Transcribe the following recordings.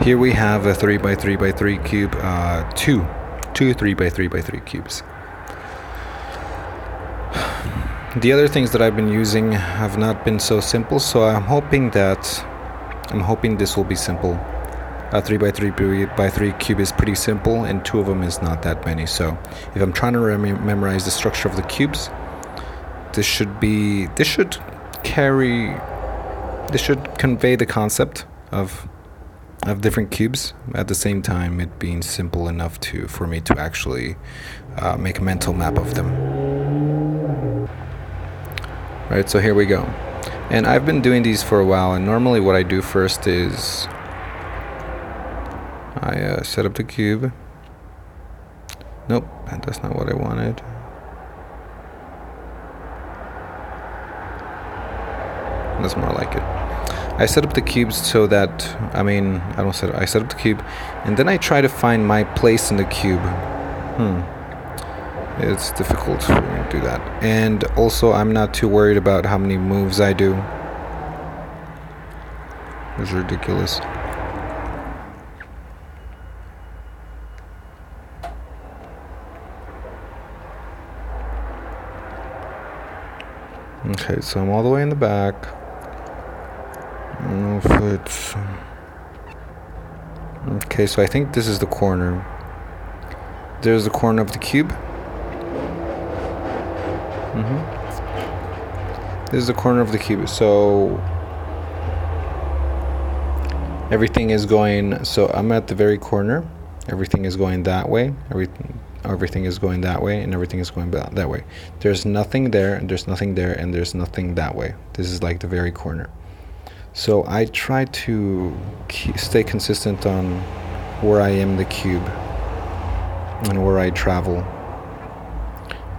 Here we have a 3 by 3 by 3 cube, two 3 by 3 by 3 cubes. The other things that I've been using have not been so simple, so I'm hoping this will be simple. A 3 by 3 by 3 cube is pretty simple, and two of them is not that many. So if I'm trying to memorize the structure of the cubes, this should convey the concept of different cubes, at the same time it being simple enough for me to actually make a mental map of them. Right, so here we go. And I've been doing these for a while, and normally what I do first is I set up the cube. Nope, that's not what I wanted. That's more like it. I set up the cubes so that, I set up the cube, and then I try to find my place in the cube. It's difficult for me to do that. And also, I'm not too worried about how many moves I do. It's ridiculous. Okay, so I'm all the way in the back. I don't know if it's... Okay, so I think this is the corner. There's the corner of the cube. This is the corner of the cube. So everything is going... So I'm at the very corner. Everything is going that way. Everything is going that way, and everything is going that way. There's nothing there, and there's nothing there, and there's nothing that way. This is like the very corner. So I try to stay consistent on where I am in the cube and where I travel.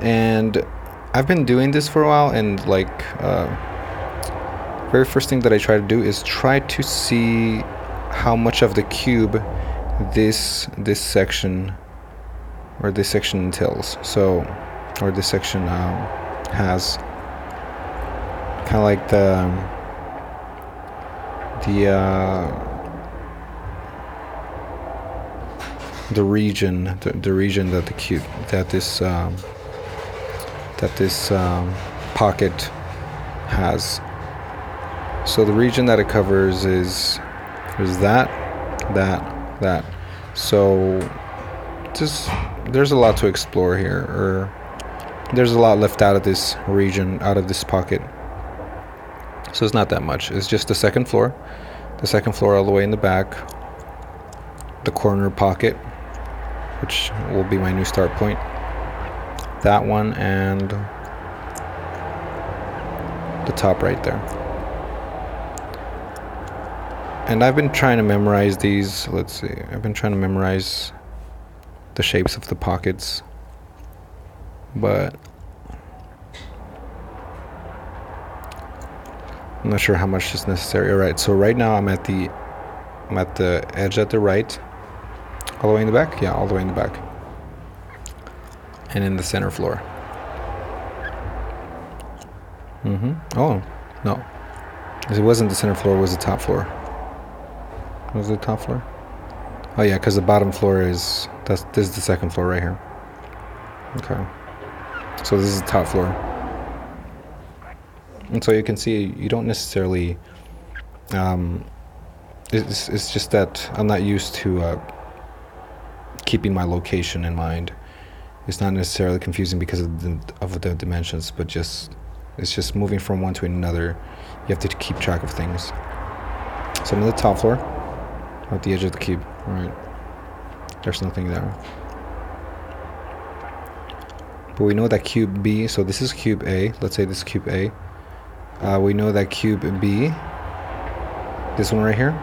And I've been doing this for a while, and very first thing that I try to do is try to see how much of the cube this section entails. So, or this section has kind of like the region that the cube that this pocket has. So the region that it covers is that. So there's a lot to explore here, or there's a lot left out of this region, out of this pocket. So it's not that much. It's just the second floor all the way in the back, the corner pocket, which will be my new start point, that one, and the top right there. And I've been trying to memorize these. Let's see, I've been trying to memorize the shapes of the pockets, but I'm not sure how much is necessary. All right, so right now I'm at the edge at the right, all the way in the back. Yeah, all the way in the back, and in the center floor. Oh no, it wasn't the center floor. It was the top floor. Was it the top floor? Oh yeah, because the bottom floor this is the second floor right here. Okay, so this is the top floor. And so you can see, you don't necessarily, it's just that I'm not used to keeping my location in mind. It's not necessarily confusing because of the dimensions, but it's just moving from one to another. You have to keep track of things. So I'm on the top floor, at the edge of the cube. All right, there's nothing there. But we know that cube B, so this is cube A. Let's say this is cube A. We know that cube B, this one right here,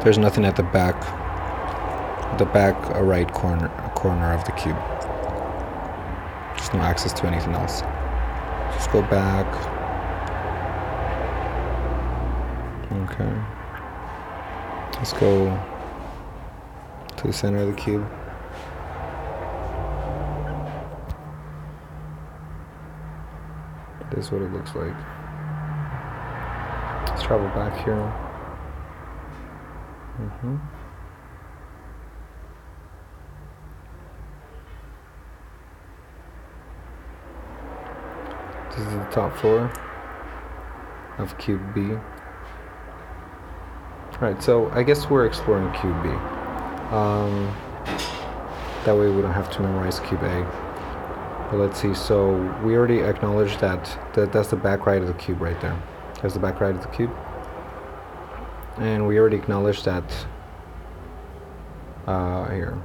there's nothing at the back right corner of the cube. There's no access to anything else. Just go back. Okay. Let's go to the center of the cube. This is what it looks like. Let's travel back here. Mm-hmm. This is the top floor of cube B. Alright, so I guess we're exploring cube B. That way we don't have to memorize cube A. But let's see, so we already acknowledged that's the back right of the cube right there. That's the back right of the cube. And we already acknowledged that here.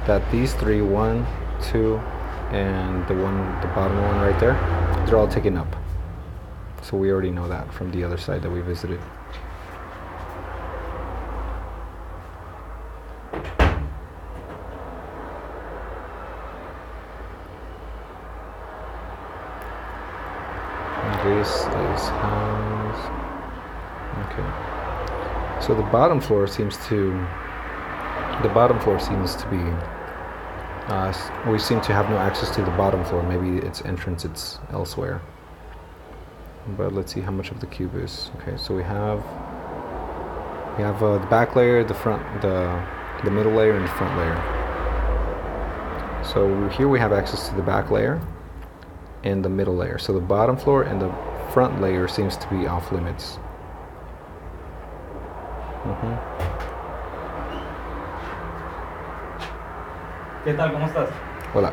That these three, 1, 2, and the bottom one right there, they're all taken up. So we already know that from the other side that we visited. This is house. Okay. So the bottom floor seems to be. We seem to have no access to the bottom floor. Maybe its entrance it's elsewhere. But let's see how much of the cube is. Okay, so we have the back layer, the front, the middle layer, and the front layer. So here we have access to the back layer and the middle layer. So the bottom floor and the front layer seems to be off limits. ¿Qué tal? ¿Cómo estás? Hola.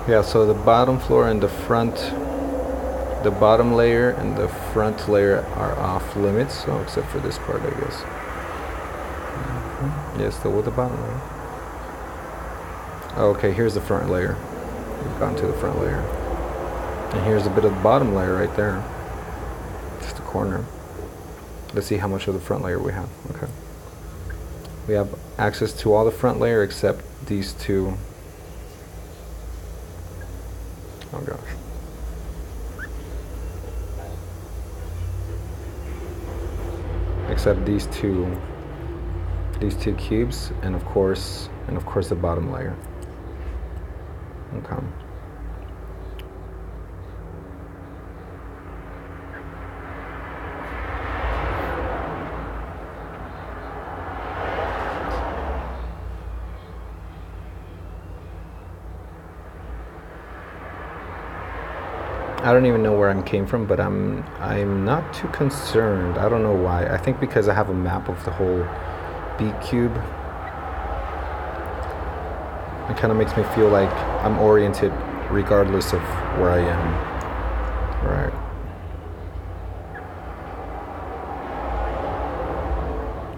Yeah, so the bottom floor and the bottom layer and the front layer are off limits, so except for this part, I guess. Yeah, still with the bottom layer. Okay, here's the front layer. We've gone to the front layer. And here's a bit of the bottom layer right there. Just a corner. Let's see how much of the front layer we have. Okay. We have access to all the front layer except these two. Oh gosh. Except these two cubes, and of course the bottom layer. Okay. I don't even know where I came from, but I'm not too concerned. I don't know why. I think because I have a map of the whole B cube. It kind of makes me feel like I'm oriented regardless of where I am. Right.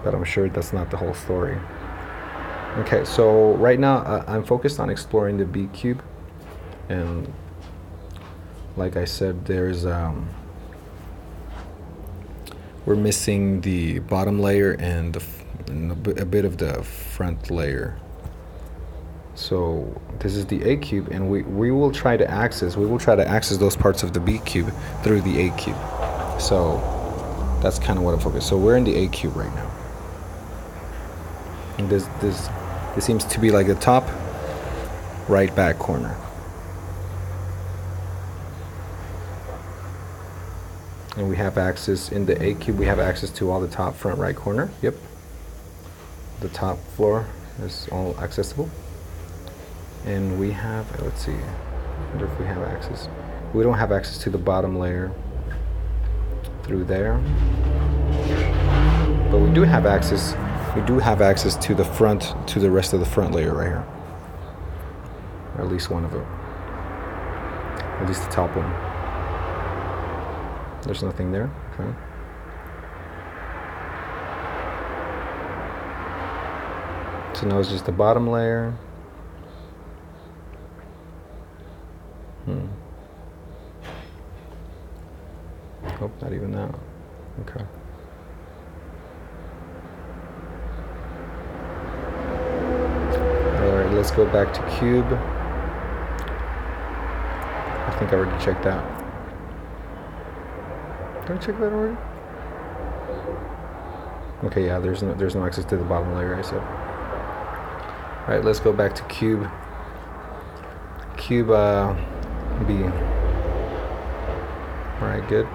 But I'm sure that's not the whole story. Okay, so right now I'm focused on exploring the B cube, and like I said, there's we're missing the bottom layer and a bit of the front layer. So this is the A cube, and we will try to access those parts of the B cube through the A cube. So that's kind of what I'm focused. So we're in the A cube right now. And this seems to be like the top right back corner. And we have access in the A cube. We have access to all the top front right corner. Yep. The top floor is all accessible. And we have, let's see, I wonder if we have access. We don't have access to the bottom layer through there. But we do have access. We do have access to the front, to the rest of the front layer right here. Or at least one of them. At least the top one. There's nothing there. Okay. So now it's just the bottom layer. Oh, not even that. Okay. Alright, let's go back to cube. I think I already checked that. Did I check that already? Okay, yeah, there's no access to the bottom layer, I said. Alright, let's go back to cube. cube be? All right, good.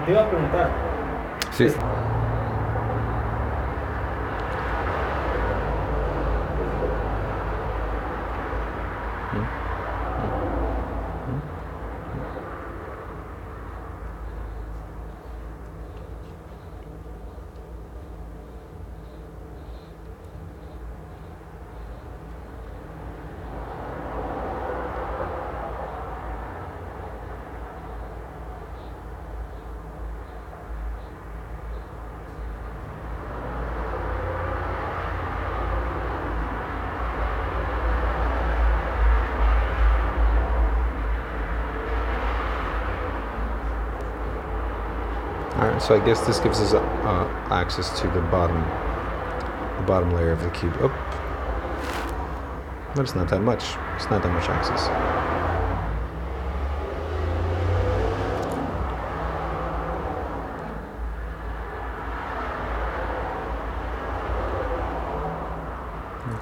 Te iba a preguntar. Sí. Alright, so I guess this gives us access to the bottom layer of the cube. Oh, but it's not that much. It's not that much access.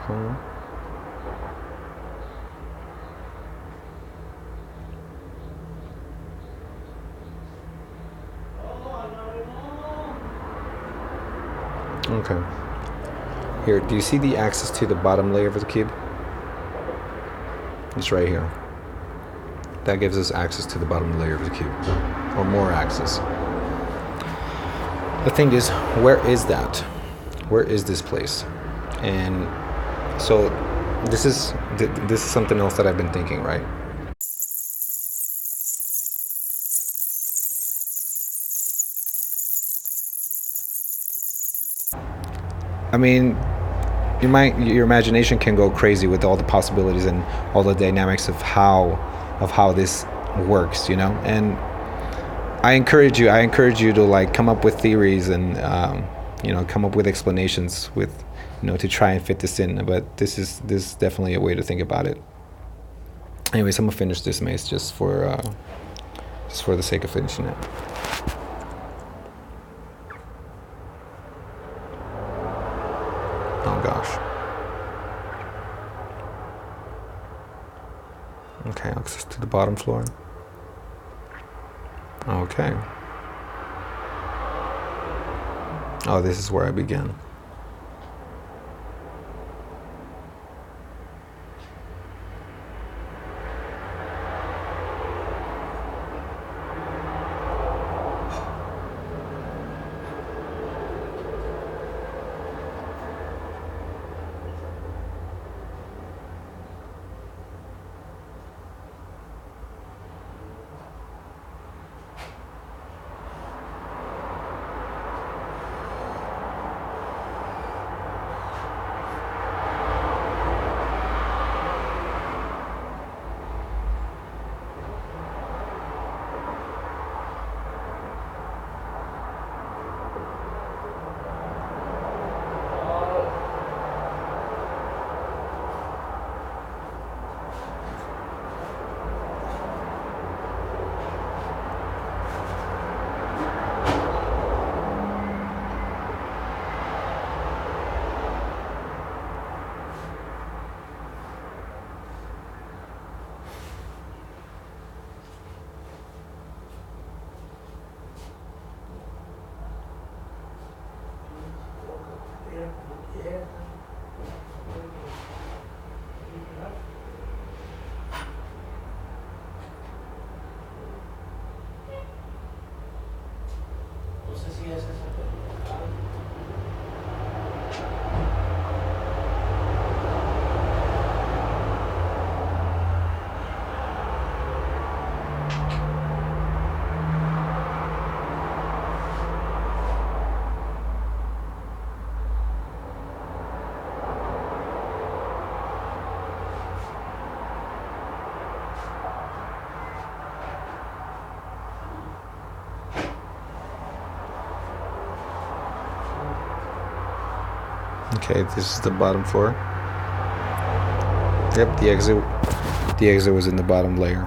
Okay. Okay. Here, do you see the access to the bottom layer of the cube? It's right here. That gives us access to the bottom layer of the cube, or more access. The thing is, where is that? Where is this place? And so this is something else that I've been thinking, right? I mean, your imagination can go crazy with all the possibilities and all the dynamics of how this works, you know. And I encourage you to like come up with theories and come up with explanations with to try and fit this in. But this is definitely a way to think about it. Anyways, I'm gonna finish this maze just for the sake of finishing it. Oh gosh. Okay, access to the bottom floor. Okay. Oh, this is where I began. Okay, this is the bottom floor. Yep, the exit was in the bottom layer.